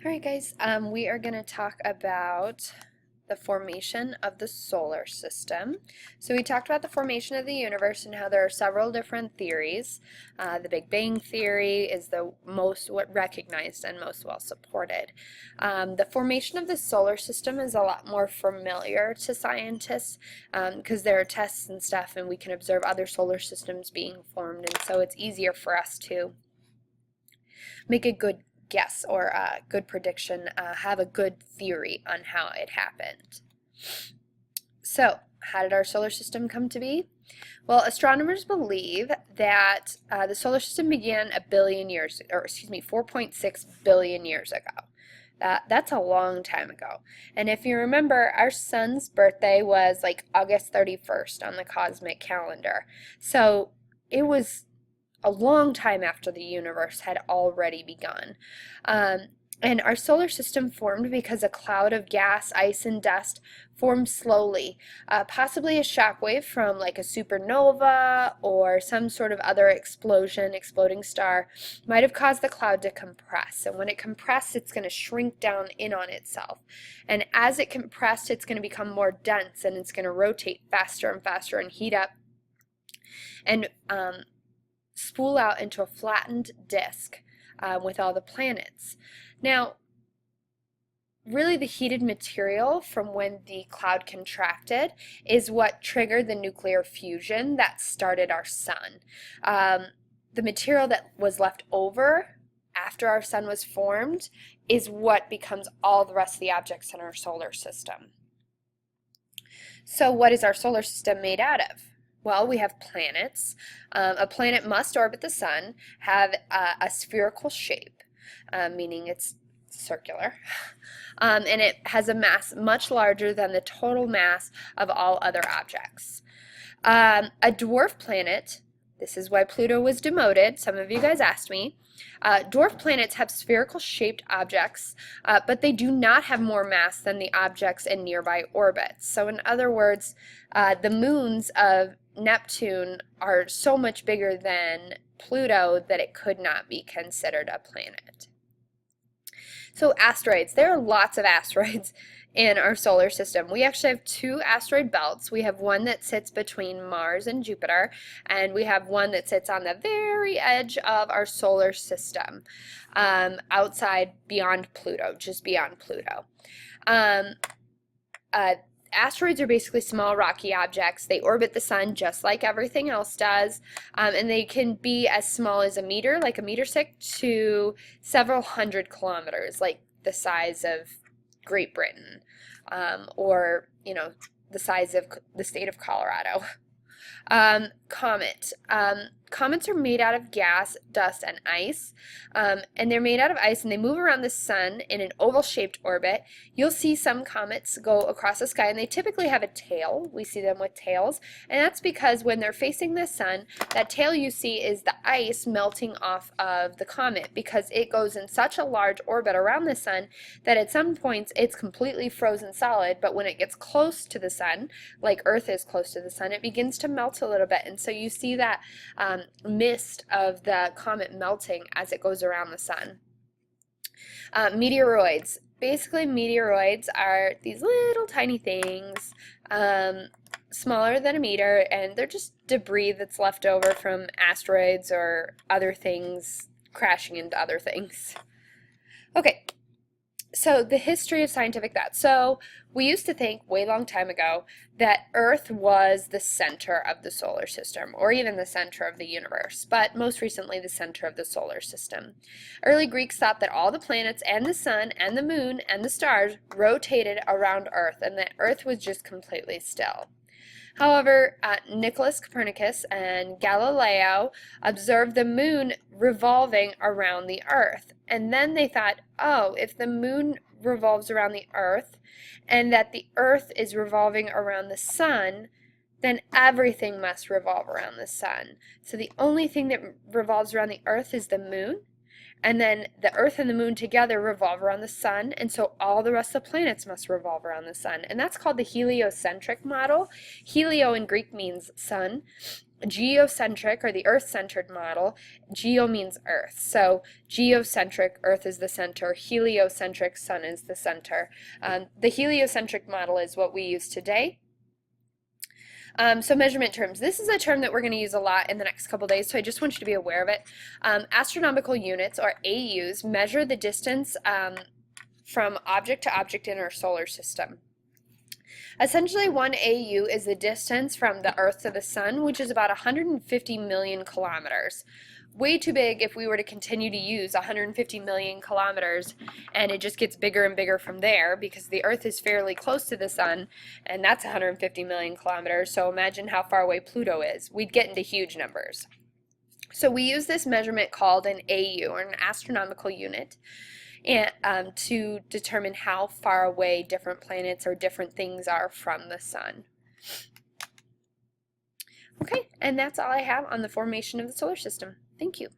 All right, guys, we are going to talk about the formation of the solar system. So we talked about the formation of the universe and how there are several different theories. The Big Bang Theory is the most recognized and most well supported. The formation of the solar system is a lot more familiar to scientists because there are tests and stuff, and we can observe other solar systems being formed, and so it's easier for us to make a good guess or a good prediction, have a good theory on how it happened. So, how did our solar system come to be? Well, astronomers believe that the solar system began a billion years, or excuse me, 4.6 billion years ago. That's a long time ago. And if you remember, our sun's birthday was like August 31st on the cosmic calendar. So it was a long time after the universe had already begun. And our solar system formed because a cloud of gas, ice, and dust formed slowly, possibly a shockwave from like a supernova or some sort of other exploding star might have caused the cloud to compress. And when it compressed, it's going to shrink down in on itself. And as it compressed, it's going to become more dense and it's going to rotate faster and faster and heat up. And spool out into a flattened disk with all the planets. Now, really the heated material from when the cloud contracted is what triggered the nuclear fusion that started our sun. The material that was left over after our sun was formed is what becomes all the rest of the objects in our solar system. So what is our solar system made out of? Well, we have planets. A planet must orbit the sun, have a spherical shape, meaning it's circular, and it has a mass much larger than the total mass of all other objects. A dwarf planet, this is why Pluto was demoted, some of you guys asked me. Dwarf planets have spherical shaped objects, but they do not have more mass than the objects in nearby orbits. So in other words, the moons of Neptune are so much bigger than Pluto that it could not be considered a planet. So asteroids, there are lots of asteroids in our solar system. We actually have two asteroid belts. We have one that sits between Mars and Jupiter, and we have one that sits on the very edge of our solar system, outside beyond Pluto, just beyond Pluto. Asteroids are basically small rocky objects. They orbit the sun just like everything else does, and they can be as small as a meter, like a meter stick, to several hundred kilometers, like the size of Great Britain, or, you know, the size of the state of Colorado. Comet. Comets are made out of gas, dust, and ice, and they're made out of ice, and they move around the sun in an oval-shaped orbit. You'll see some comets go across the sky, and they typically have a tail. We see them with tails, and that's because when they're facing the sun, that tail you see is the ice melting off of the comet, because it goes in such a large orbit around the sun that at some points it's completely frozen solid, but when it gets close to the sun, like Earth is close to the sun, it begins to melt a little bit, and so you see that mist of the comet melting as it goes around the sun. Meteoroids. Basically, meteoroids are these little tiny things, smaller than a meter, and they're just debris that's left over from asteroids or other things crashing into other things. Okay, so the history of scientific thought. So we used to think way long time ago that Earth was the center of the solar system, or even the center of the universe, but most recently the center of the solar system. Early Greeks thought that all the planets and the sun and the moon and the stars rotated around Earth, and that Earth was just completely still. However, Nicholas Copernicus and Galileo observed the moon revolving around the Earth. And then they thought, oh, if the moon revolves around the Earth and that the Earth is revolving around the sun, then everything must revolve around the sun. So the only thing that revolves around the Earth is the moon, and then the Earth and the moon together revolve around the sun, and so all the rest of the planets must revolve around the sun. And that's called the heliocentric model. Helio in Greek means sun, geocentric, or the Earth-centered model. Geo means Earth, so geocentric, Earth is the center. Heliocentric, Sun is the center. The heliocentric model is what we use today. So measurement terms. This is a term that we're going to use a lot in the next couple days, so I just want you to be aware of it. Astronomical units, or AUs, measure the distance from object to object in our solar system. Essentially, 1 AU is the distance from the Earth to the Sun, which is about 150 million kilometers. Way too big if we were to continue to use 150 million kilometers, and it just gets bigger and bigger from there, because the Earth is fairly close to the Sun, and that's 150 million kilometers, so imagine how far away Pluto is. We'd get into huge numbers. So we use this measurement called an AU, or an astronomical unit, and to determine how far away different planets or different things are from the Sun. Okay, and that's all I have on the formation of the solar system. Thank you.